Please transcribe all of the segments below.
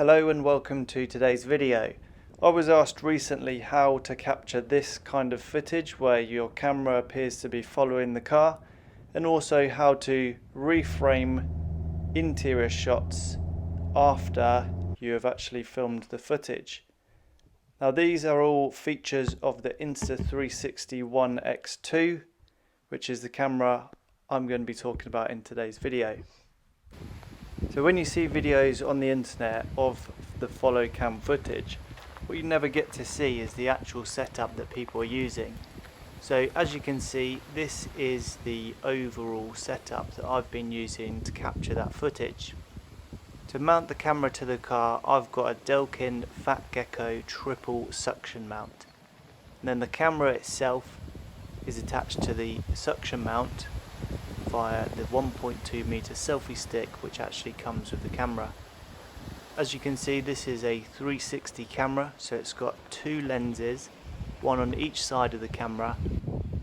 Hello and welcome to today's video. I was asked recently how to capture this kind of footage where your camera appears to be following the car, and also how to reframe interior shots after you have actually filmed the footage. Now these are all features of the Insta360 ONE X2, which is the camera I'm going to be talking about in today's video. So when you see videos on the internet of the follow cam footage, what you never get to see is the actual setup that people are using. So as you can see, this is the overall setup that I've been using to capture that footage. To mount the camera to the car, I've got a Delkin Gecko triple suction mount. And then the camera itself is attached to the suction mount via the 1.2 meter selfie stick, which actually comes with the camera. As you can see, this is a 360 camera, so it's got two lenses, one on each side of the camera,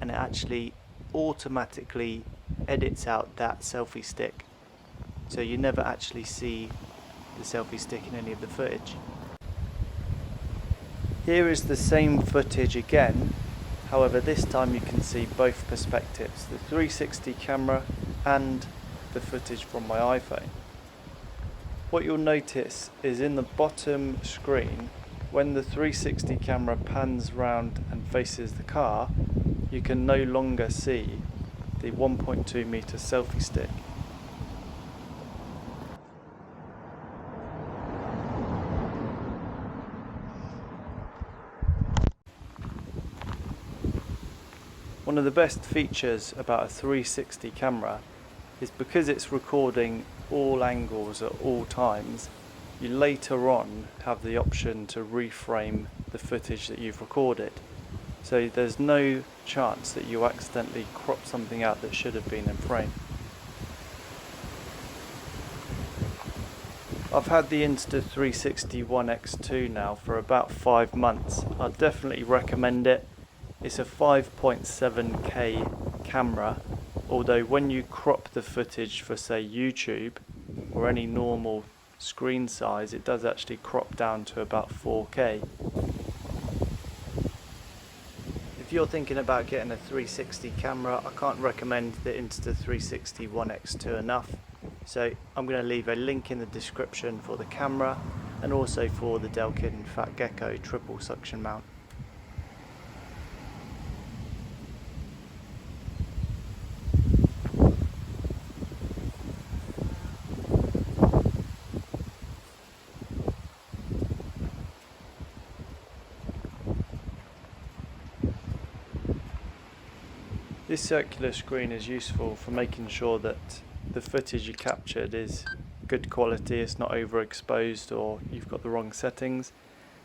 and it actually automatically edits out that selfie stick, so you never actually see the selfie stick in any of the footage. Here is the same footage again. However, this time you can see both perspectives, the 360 camera and the footage from my iPhone. What you'll notice is in the bottom screen, when the 360 camera pans round and faces the car, you can no longer see the 1.2 meter selfie stick. One of the best features about a 360 camera is because it's recording all angles at all times, you later on have the option to reframe the footage that you've recorded. So there's no chance that you accidentally crop something out that should have been in frame. I've had the Insta360 ONE X2 now for about 5 months. I'd definitely recommend it. It's a 5.7K camera, although when you crop the footage for say YouTube or any normal screen size, it does actually crop down to about 4K. If you're thinking about getting a 360 camera, I can't recommend the Insta360 ONE X2 enough. So I'm going to leave a link in the description for the camera and also for the Delkin Gecko triple suction mount. This circular screen is useful for making sure that the footage you captured is good quality, it's not overexposed or you've got the wrong settings.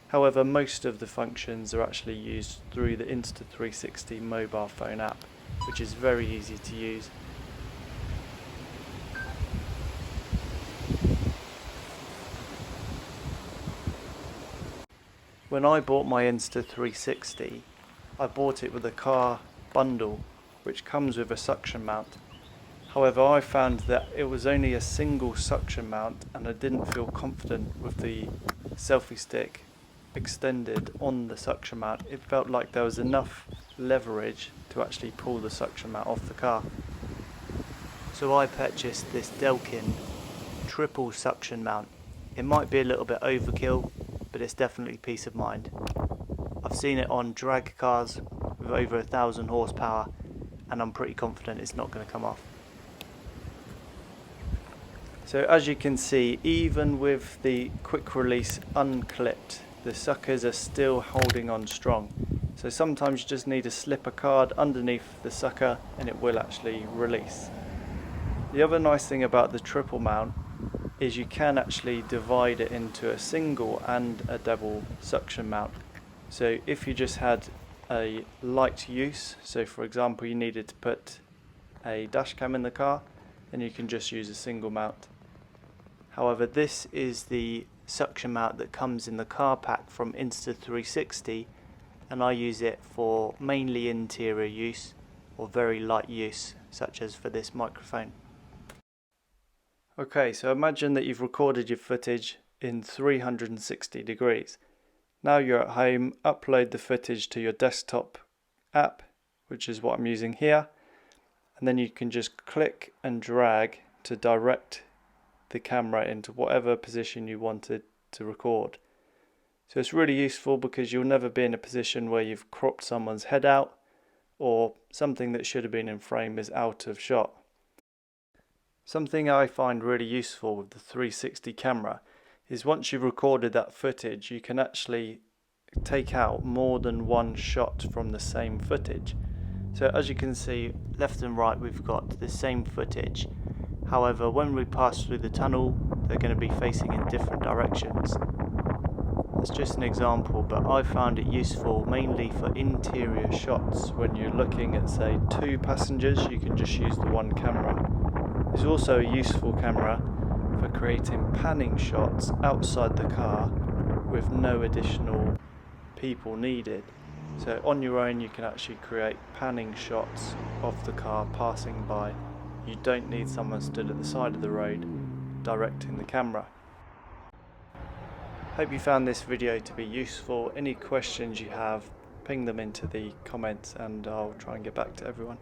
However, most of the functions are actually used through the Insta360 mobile phone app, which is very easy to use. When I bought my Insta360, I bought it with a car bundle which comes with a suction mount. However, I found that it was only a single suction mount and I didn't feel confident with the selfie stick extended on the suction mount. It felt like there was enough leverage to actually pull the suction mount off the car. So I purchased this Delkin triple suction mount. It might be a little bit overkill, but it's definitely peace of mind. I've seen it on drag cars with over 1,000 horsepower, and I'm pretty confident it's not going to come off. So as you can see, even with the quick release unclipped, the suckers are still holding on strong. So sometimes you just need to slip a card underneath the sucker and it will actually release. The other nice thing about the triple mount is you can actually divide it into a single and a double suction mount. So if you just had a light use, so for example you needed to put a dash cam in the car, then you can just use a single mount. However, this is the suction mount that comes in the car pack from Insta360, and I use it for mainly interior use or very light use, such as for this microphone. Okay, so imagine that you've recorded your footage in 360 degrees. Now you're at home, upload the footage to your desktop app, which is what I'm using here, and then you can just click and drag to direct the camera into whatever position you wanted to record. So it's really useful because you'll never be in a position where you've cropped someone's head out or something that should have been in frame is out of shot. Something I find really useful with the 360 camera is once you've recorded that footage, you can actually take out more than one shot from the same footage. So as you can see, left and right we've got the same footage. However, when we pass through the tunnel, they're going to be facing in different directions. That's just an example, but I found it useful mainly for interior shots. When you're looking at, say, 2 passengers, you can just use the one camera. It's also a useful camera for creating panning shots outside the car with no additional people needed. So on your own you can actually create panning shots of the car passing by. You don't need someone stood at the side of the road directing the camera. Hope you found this video to be useful. Any questions you have, ping them into the comments and I'll try and get back to everyone.